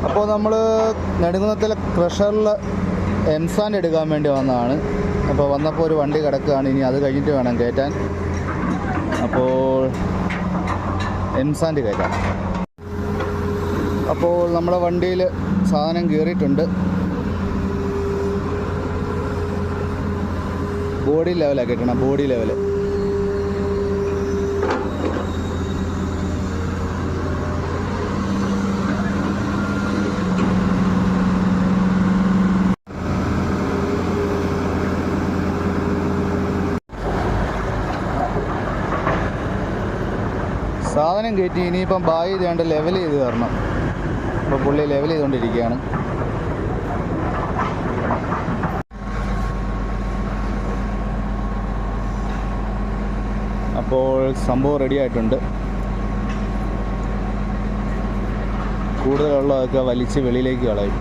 അപ്പോൾ നമ്മൾ നെടുങ്കുന്നത്തിലെ ക്രഷറിൽ എംസാൻഡ് എടുക്കാൻ വേണ്ടി വന്നതാണ്. അപ്പോൾ വന്നപ്പോൾ ഒരു വണ്ടി കിടക്കുകയാണ്, ഇനി അത് കഴിഞ്ഞിട്ട് വേണം കയറ്റാൻ. അപ്പോൾ എംസാൻഡ് കയറ്റാം. അപ്പോൾ നമ്മുടെ വണ്ടിയിൽ സാധനം കയറിയിട്ടുണ്ട്. ബോഡി ലെവലാണ് കയറ്റണം, ബോഡി ലെവൽ. സാധനം കയറ്റി ഇനിയിപ്പം ബായി ചെയ്തുകൊണ്ട് ലെവൽ ചെയ്ത് തരണം. അപ്പോൾ പുള്ളി ലെവൽ ചെയ്തുകൊണ്ടിരിക്കുകയാണ്. അപ്പോൾ സംഭവം റെഡി ആയിട്ടുണ്ട്. കൂടുതലുള്ളതൊക്കെ വലിച്ച് വെളിയിലേക്ക് കളയും.